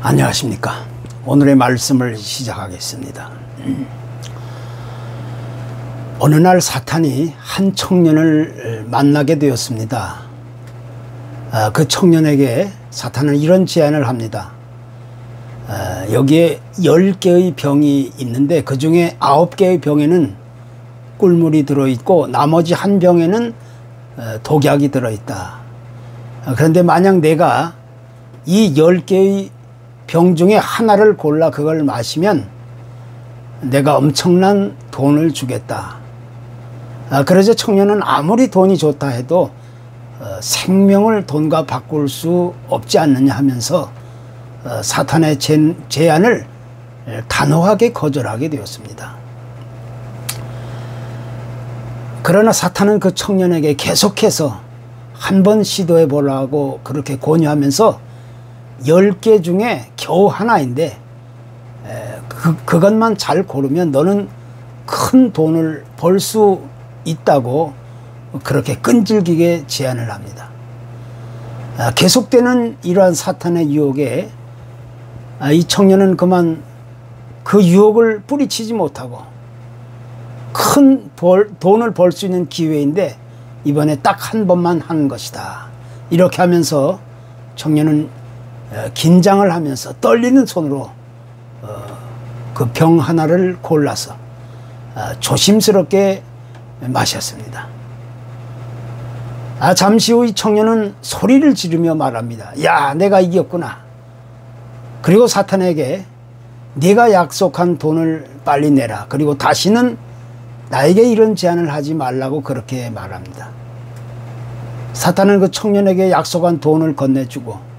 안녕하십니까. 오늘의 말씀을 시작하겠습니다. 어느 날 사탄이 한 청년을 만나게 되었습니다. 그 청년에게 사탄은 이런 제안을 합니다. 여기에 10개의 병이 있는데 그 중에 9개의 병에는 꿀물이 들어있고 나머지 한 병에는 독약이 들어있다. 그런데 만약 내가 이 10개의 병 중에 하나를 골라 그걸 마시면 내가 엄청난 돈을 주겠다. 그러자 청년은 아무리 돈이 좋다 해도 생명을 돈과 바꿀 수 없지 않느냐 하면서 사탄의 제안을 단호하게 거절하게 되었습니다. 그러나 사탄은 그 청년에게 계속해서 한 번 시도해 보라고 그렇게 권유하면서 10개 중에 겨우 하나인데 그것만 잘 고르면 너는 큰 돈을 벌 수 있다고 그렇게 끈질기게 제안을 합니다. 계속되는 이러한 사탄의 유혹에 이 청년은 그만 그 유혹을 뿌리치지 못하고 큰 돈을 벌 수 있는 기회인데 이번에 딱 한 번만 하는 것이다. 이렇게 하면서 청년은 긴장을 하면서 떨리는 손으로 그 병 하나를 골라서 조심스럽게 마셨습니다. 잠시 후 이 청년은 소리를 지르며 말합니다. 야, 내가 이겼구나. 그리고 사탄에게 네가 약속한 돈을 빨리 내라. 그리고 다시는 나에게 이런 제안을 하지 말라고 그렇게 말합니다. 사탄은 그 청년에게 약속한 돈을 건네주고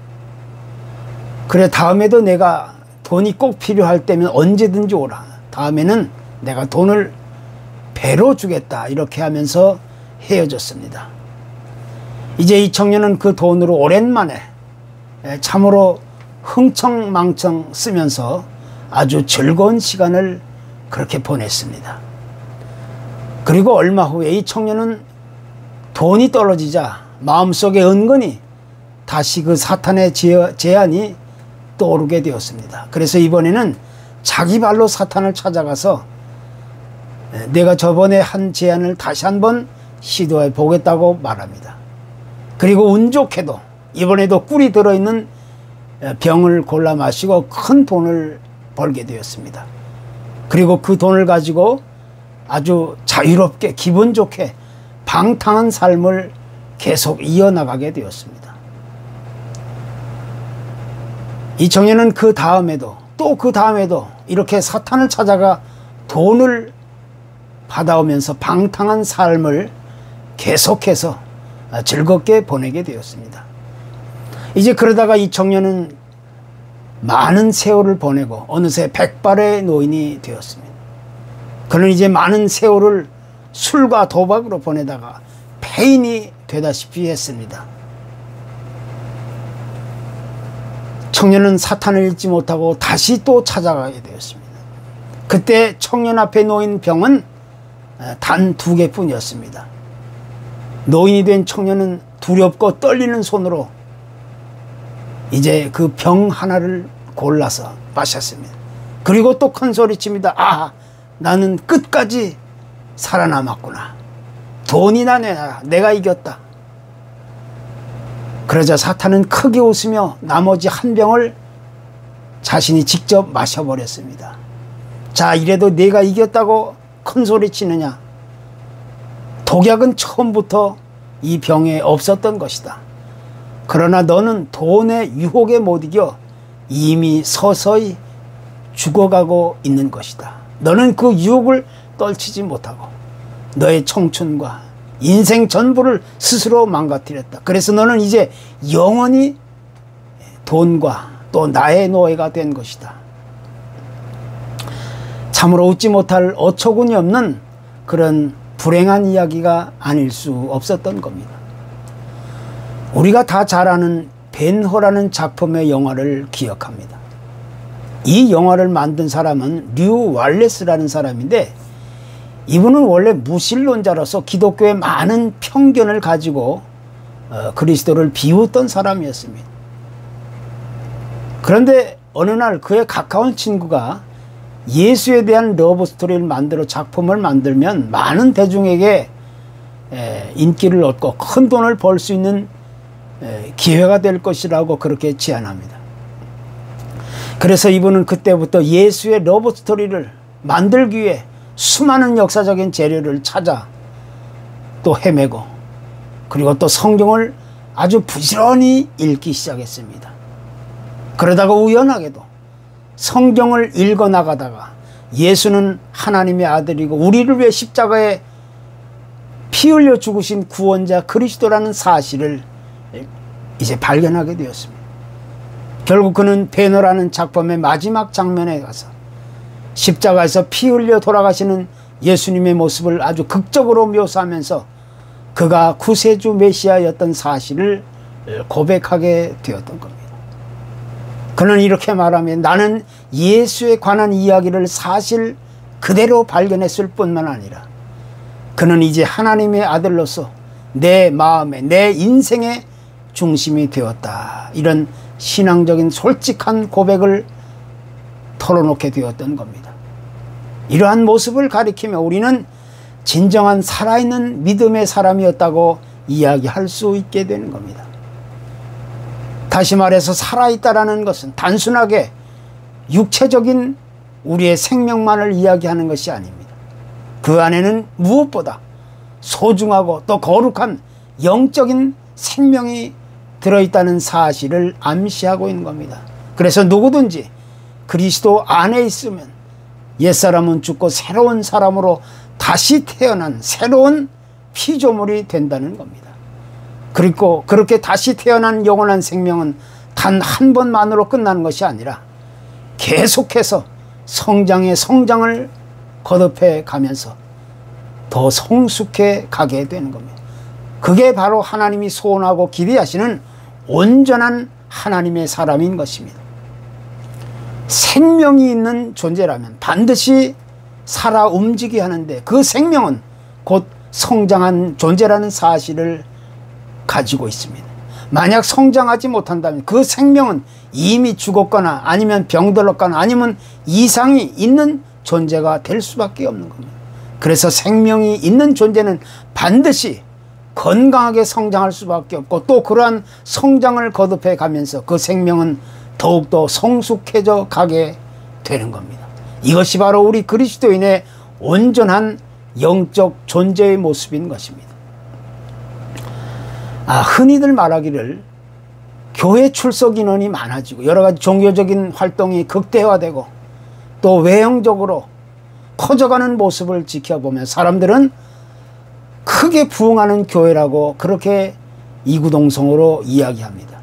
그래, 다음에도 내가 돈이 꼭 필요할 때면 언제든지 오라. 다음에는 내가 돈을 배로 주겠다. 이렇게 하면서 헤어졌습니다. 이제 이 청년은 그 돈으로 오랜만에 참으로 흥청망청 쓰면서 아주 즐거운 시간을 그렇게 보냈습니다. 그리고 얼마 후에 이 청년은 돈이 떨어지자 마음속에 은근히 다시 그 사탄의 제안이 떠오르게 되었습니다. 그래서 이번에는 자기 발로 사탄을 찾아가서 내가 저번에 한 제안을 다시 한번 시도해 보겠다고 말합니다. 그리고 운 좋게도 이번에도 꿀이 들어있는 병을 골라 마시고 큰 돈을 벌게 되었습니다. 그리고 그 돈을 가지고 아주 자유롭게 기분 좋게 방탕한 삶을 계속 이어나가게 되었습니다. 이 청년은 그 다음에도 또 그 다음에도 이렇게 사탄을 찾아가 돈을 받아오면서 방탕한 삶을 계속해서 즐겁게 보내게 되었습니다. 이제 그러다가 이 청년은 많은 세월을 보내고 어느새 백발의 노인이 되었습니다. 그는 이제 많은 세월을 술과 도박으로 보내다가 폐인이 되다시피 했습니다. 청년은 사탄을 잃지 못하고 다시 또 찾아가게 되었습니다. 그때 청년 앞에 놓인 병은 단 2개뿐이었습니다. 노인이 된 청년은 두렵고 떨리는 손으로 이제 그 병 하나를 골라서 마셨습니다. 그리고 또 큰 소리칩니다. 아, 나는 끝까지 살아남았구나. 돈이나 내놔라. 내가 이겼다. 그러자 사탄은 크게 웃으며 나머지 한 병을 자신이 직접 마셔버렸습니다. 자, 이래도 내가 이겼다고 큰 소리 치느냐? 독약은 처음부터 이 병에 없었던 것이다. 그러나 너는 돈의 유혹에 못 이겨 이미 서서히 죽어가고 있는 것이다. 너는 그 유혹을 떨치지 못하고 너의 청춘과 인생 전부를 스스로 망가뜨렸다. 그래서 너는 이제 영원히 돈과 또 나의 노예가 된 것이다. 참으로 웃지 못할 어처구니 없는 그런 불행한 이야기가 아닐 수 없었던 겁니다. 우리가 다 잘 아는 벤허라는 작품의 영화를 기억합니다. 이 영화를 만든 사람은 류 왈레스라는 사람인데 이분은 원래 무신론자로서 기독교의 많은 편견을 가지고 그리스도를 비웃던 사람이었습니다. 그런데 어느 날 그의 가까운 친구가 예수에 대한 러브 스토리를 만들어 작품을 만들면 많은 대중에게 인기를 얻고 큰 돈을 벌 수 있는 기회가 될 것이라고 그렇게 제안합니다. 그래서 이분은 그때부터 예수의 러브 스토리를 만들기 위해 수많은 역사적인 재료를 찾아 또 헤매고, 그리고 또 성경을 아주 부지런히 읽기 시작했습니다. 그러다가 우연하게도 성경을 읽어 나가다가 예수는 하나님의 아들이고 우리를 위해 십자가에 피 흘려 죽으신 구원자 그리스도라는 사실을 이제 발견하게 되었습니다. 결국 그는 배너라는 작품의 마지막 장면에 가서 십자가에서 피 흘려 돌아가시는 예수님의 모습을 아주 극적으로 묘사하면서 그가 구세주 메시아였던 사실을 고백하게 되었던 겁니다. 그는 이렇게 말하며 나는 예수에 관한 이야기를 사실 그대로 발견했을 뿐만 아니라 그는 이제 하나님의 아들로서 내 마음에, 내 인생의 중심이 되었다. 이런 신앙적인 솔직한 고백을 털어놓게 되었던 겁니다. 이러한 모습을 가리키며 우리는 진정한 살아있는 믿음의 사람이었다고 이야기할 수 있게 되는 겁니다. 다시 말해서 살아있다라는 것은 단순하게 육체적인 우리의 생명만을 이야기하는 것이 아닙니다. 그 안에는 무엇보다 소중하고 또 거룩한 영적인 생명이 들어있다는 사실을 암시하고 있는 겁니다. 그래서 누구든지 그리스도 안에 있으면 옛사람은 죽고 새로운 사람으로 다시 태어난 새로운 피조물이 된다는 겁니다. 그리고 그렇게 다시 태어난 영원한 생명은 단 한 번만으로 끝나는 것이 아니라 계속해서 성장의 성장을 거듭해 가면서 더 성숙해 가게 되는 겁니다. 그게 바로 하나님이 소원하고 기대하시는 온전한 하나님의 사람인 것입니다. 생명이 있는 존재라면 반드시 살아 움직이게 하는데 그 생명은 곧 성장한 존재라는 사실을 가지고 있습니다. 만약 성장하지 못한다면 그 생명은 이미 죽었거나 아니면 병들었거나 아니면 이상이 있는 존재가 될 수밖에 없는 겁니다. 그래서 생명이 있는 존재는 반드시 건강하게 성장할 수밖에 없고 또 그러한 성장을 거듭해 가면서 그 생명은 더욱더 성숙해져 가게 되는 겁니다. 이것이 바로 우리 그리스도인의 온전한 영적 존재의 모습인 것입니다. 흔히들 말하기를 교회 출석 인원이 많아지고 여러 가지 종교적인 활동이 극대화되고 또 외형적으로 커져가는 모습을 지켜보면 사람들은 크게 부흥하는 교회라고 그렇게 이구동성으로 이야기합니다.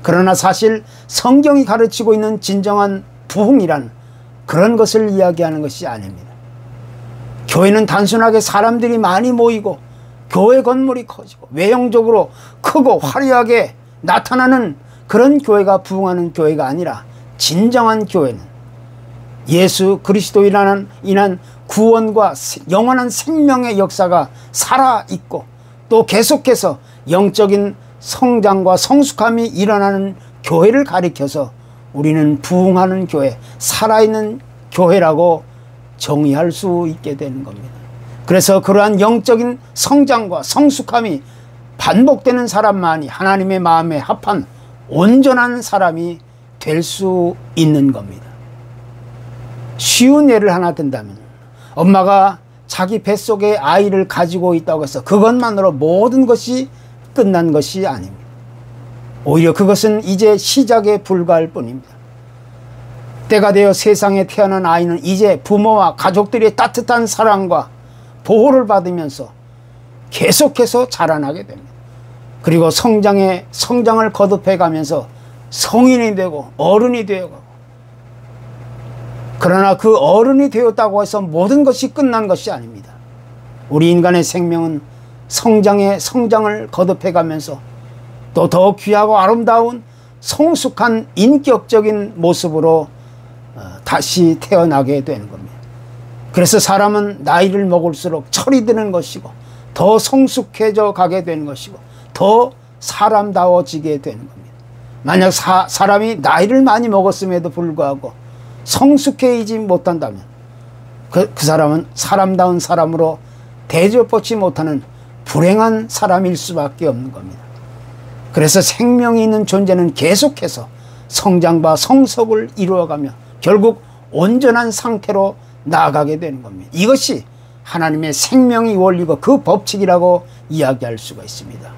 그러나 사실 성경이 가르치고 있는 진정한 부흥이란 그런 것을 이야기하는 것이 아닙니다. 교회는 단순하게 사람들이 많이 모이고 교회 건물이 커지고 외형적으로 크고 화려하게 나타나는 그런 교회가 부흥하는 교회가 아니라 진정한 교회는 예수 그리스도인한 구원과 영원한 생명의 역사가 살아있고 또 계속해서 영적인 성장과 성숙함이 일어나는 교회를 가리켜서 우리는 부흥하는 교회, 살아있는 교회라고 정의할 수 있게 되는 겁니다. 그래서 그러한 영적인 성장과 성숙함이 반복되는 사람만이 하나님의 마음에 합한 온전한 사람이 될 수 있는 겁니다. 쉬운 예를 하나 든다면 엄마가 자기 뱃속에 아이를 가지고 있다고 해서 그것만으로 모든 것이 끝난 것이 아닙니다. 오히려 그것은 이제 시작에 불과할 뿐입니다. 때가 되어 세상에 태어난 아이는 이제 부모와 가족들의 따뜻한 사랑과 보호를 받으면서 계속해서 자라나게 됩니다. 그리고 성장을 거듭해 가면서 성인이 되고 어른이 되어가고, 그러나 그 어른이 되었다고 해서 모든 것이 끝난 것이 아닙니다. 우리 인간의 생명은 성장을 거듭해 가면서 또 더 귀하고 아름다운 성숙한 인격적인 모습으로 다시 태어나게 되는 겁니다. 그래서 사람은 나이를 먹을수록 철이 드는 것이고 더 성숙해져 가게 되는 것이고 더 사람다워지게 되는 겁니다. 만약 사람이 나이를 많이 먹었음에도 불구하고 성숙해지지 못한다면 그 사람은 사람다운 사람으로 대접받지 못하는 불행한 사람일 수밖에 없는 겁니다. 그래서 생명이 있는 존재는 계속해서 성장과 성숙을 이루어가며 결국 온전한 상태로 나아가게 되는 겁니다. 이것이 하나님의 생명의 원리고 그 법칙이라고 이야기할 수가 있습니다.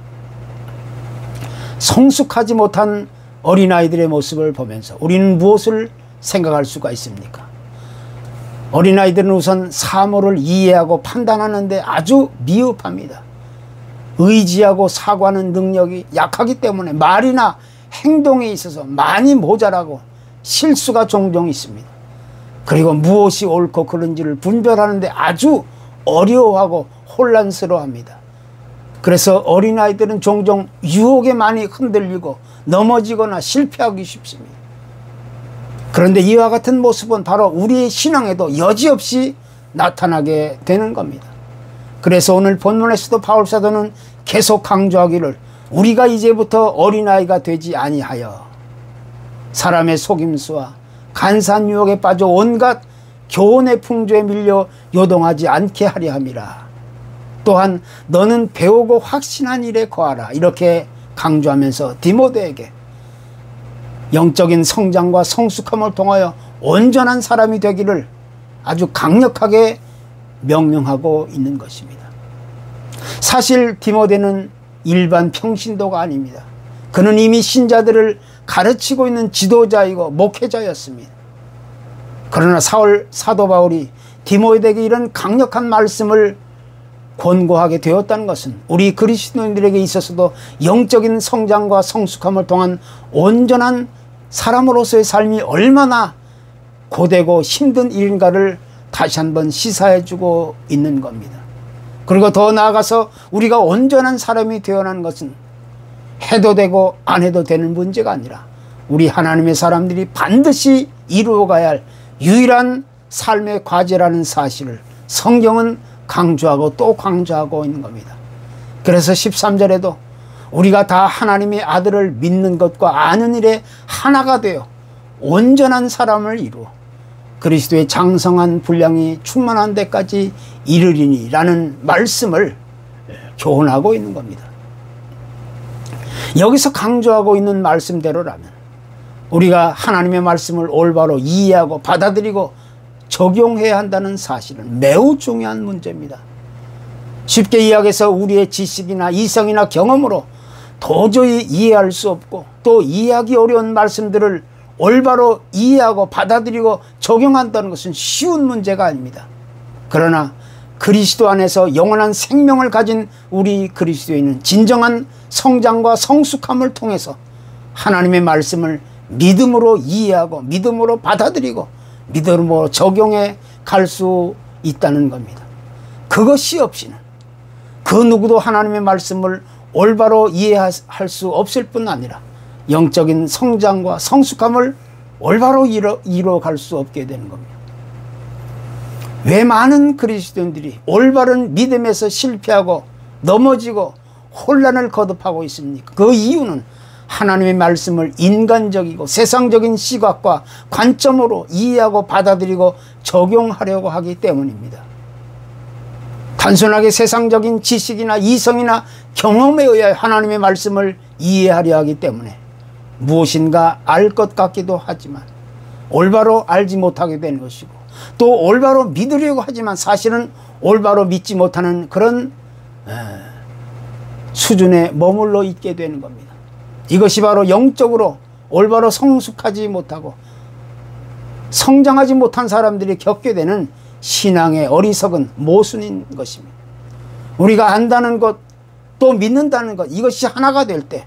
성숙하지 못한 어린아이들의 모습을 보면서 우리는 무엇을 생각할 수가 있습니까? 어린아이들은 우선 사물을 이해하고 판단하는데 아주 미흡합니다. 의지하고 사고하는 능력이 약하기 때문에 말이나 행동에 있어서 많이 모자라고 실수가 종종 있습니다. 그리고 무엇이 옳고 그른지를 분별하는데 아주 어려워하고 혼란스러워합니다. 그래서 어린아이들은 종종 유혹에 많이 흔들리고 넘어지거나 실패하기 쉽습니다. 그런데 이와 같은 모습은 바로 우리의 신앙에도 여지없이 나타나게 되는 겁니다. 그래서 오늘 본문에서도 바울사도는 계속 강조하기를 우리가 이제부터 어린아이가 되지 아니하여 사람의 속임수와 간사한 유혹에 빠져 온갖 교훈의 풍조에 밀려 요동하지 않게 하려 함이라. 또한 너는 배우고 확신한 일에 거하라. 이렇게 강조하면서 디모데에게 영적인 성장과 성숙함을 통하여 온전한 사람이 되기를 아주 강력하게 명령하고 있는 것입니다. 사실 디모데는 일반 평신도가 아닙니다. 그는 이미 신자들을 가르치고 있는 지도자이고 목회자였습니다. 그러나 사도 바울이 디모데에게 이런 강력한 말씀을 권고하게 되었다는 것은 우리 그리스도인들에게 있어서도 영적인 성장과 성숙함을 통한 온전한 사람으로서의 삶이 얼마나 고되고 힘든 일인가를 다시 한번 시사해주고 있는 겁니다. 그리고 더 나아가서 우리가 온전한 사람이 되어나는 것은 해도 되고 안 해도 되는 문제가 아니라 우리 하나님의 사람들이 반드시 이루어가야 할 유일한 삶의 과제라는 사실을 성경은 강조하고 또 강조하고 있는 겁니다. 그래서 13절에도 우리가 다 하나님의 아들을 믿는 것과 아는 일에 하나가 되어 온전한 사람을 이루어 그리스도의 장성한 분량이 충만한 데까지 이르리니 라는 말씀을 교훈하고 있는 겁니다. 여기서 강조하고 있는 말씀대로라면 우리가 하나님의 말씀을 올바로 이해하고 받아들이고 적용해야 한다는 사실은 매우 중요한 문제입니다. 쉽게 이야기해서 우리의 지식이나 이성이나 경험으로 도저히 이해할 수 없고 또 이해하기 어려운 말씀들을 올바로 이해하고 받아들이고 적용한다는 것은 쉬운 문제가 아닙니다. 그러나 그리스도 안에서 영원한 생명을 가진 우리 그리스도인은 진정한 성장과 성숙함을 통해서 하나님의 말씀을 믿음으로 이해하고 믿음으로 받아들이고 믿음으로 적용해 갈 수 있다는 겁니다. 그것이 없이는 그 누구도 하나님의 말씀을 올바로 이해할 수 없을 뿐 아니라 영적인 성장과 성숙함을 올바로 이루어갈 수 없게 되는 겁니다. 왜 많은 그리스도인들이 올바른 믿음에서 실패하고 넘어지고 혼란을 거듭하고 있습니까? 그 이유는 하나님의 말씀을 인간적이고 세상적인 시각과 관점으로 이해하고 받아들이고 적용하려고 하기 때문입니다. 단순하게 세상적인 지식이나 이성이나 경험에 의해 하나님의 말씀을 이해하려 하기 때문에 무엇인가 알 것 같기도 하지만 올바로 알지 못하게 되는 것이고 또 올바로 믿으려고 하지만 사실은 올바로 믿지 못하는 그런 수준에 머물러 있게 되는 겁니다. 이것이 바로 영적으로 올바로 성숙하지 못하고 성장하지 못한 사람들이 겪게 되는 신앙의 어리석은 모순인 것입니다. 우리가 안다는 것 또 믿는다는 것 이것이 하나가 될 때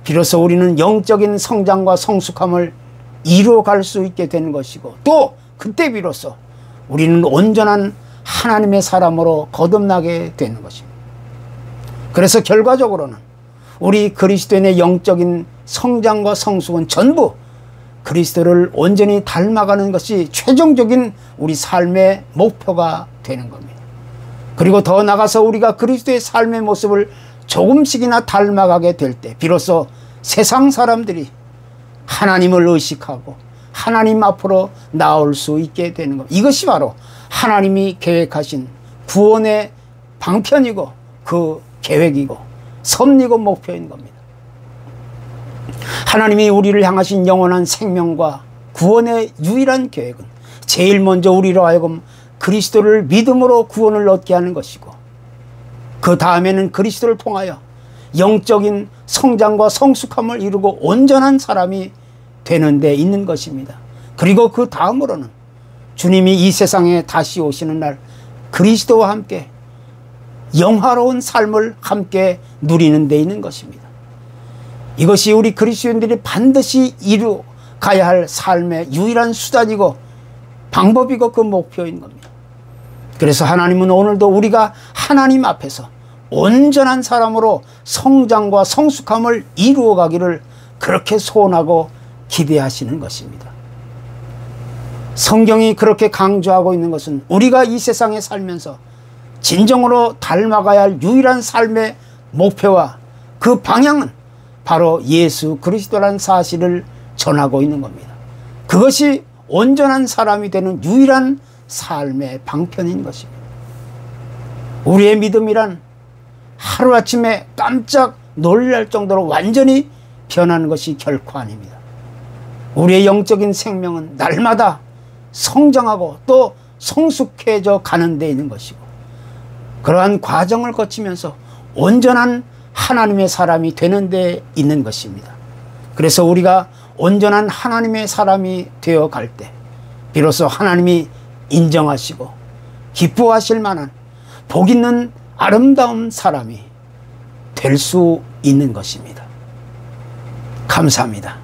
비로소 우리는 영적인 성장과 성숙함을 이루어갈 수 있게 되는 것이고 또 그때 비로소 우리는 온전한 하나님의 사람으로 거듭나게 되는 것입니다. 그래서 결과적으로는 우리 그리스도인의 영적인 성장과 성숙은 전부 그리스도를 온전히 닮아가는 것이 최종적인 우리 삶의 목표가 되는 겁니다. 그리고 더 나아가서 우리가 그리스도의 삶의 모습을 조금씩이나 닮아가게 될 때 비로소 세상 사람들이 하나님을 의식하고 하나님 앞으로 나올 수 있게 되는 것. 이것이 바로 하나님이 계획하신 구원의 방편이고 그 계획이고 섭리고 목표인 겁니다. 하나님이 우리를 향하신 영원한 생명과 구원의 유일한 계획은 제일 먼저 우리로 하여금 그리스도를 믿음으로 구원을 얻게 하는 것이고, 그 다음에는 그리스도를 통하여 영적인 성장과 성숙함을 이루고 온전한 사람이 되는 데 있는 것입니다. 그리고 그 다음으로는 주님이 이 세상에 다시 오시는 날 그리스도와 함께 영화로운 삶을 함께 누리는 데 있는 것입니다. 이것이 우리 그리스도인들이 반드시 이루가야 할 삶의 유일한 수단이고 방법이고 그 목표인 겁니다. 그래서 하나님은 오늘도 우리가 하나님 앞에서 온전한 사람으로 성장과 성숙함을 이루어가기를 그렇게 소원하고 기대하시는 것입니다. 성경이 그렇게 강조하고 있는 것은 우리가 이 세상에 살면서 진정으로 닮아가야 할 유일한 삶의 목표와 그 방향은 바로 예수 그리스도라는 사실을 전하고 있는 겁니다. 그것이 온전한 사람이 되는 유일한 삶의 방편인 것입니다. 우리의 믿음이란 하루아침에 깜짝 놀랄 정도로 완전히 변하는 것이 결코 아닙니다. 우리의 영적인 생명은 날마다 성장하고 또 성숙해져 가는 데 있는 것이고, 그러한 과정을 거치면서 온전한 하나님의 사람이 되는 데 있는 것입니다. 그래서 우리가 온전한 하나님의 사람이 되어 갈 때 비로소 하나님이 인정하시고 기뻐하실 만한 복 있는 아름다운 사람이 될 수 있는 것입니다. 감사합니다.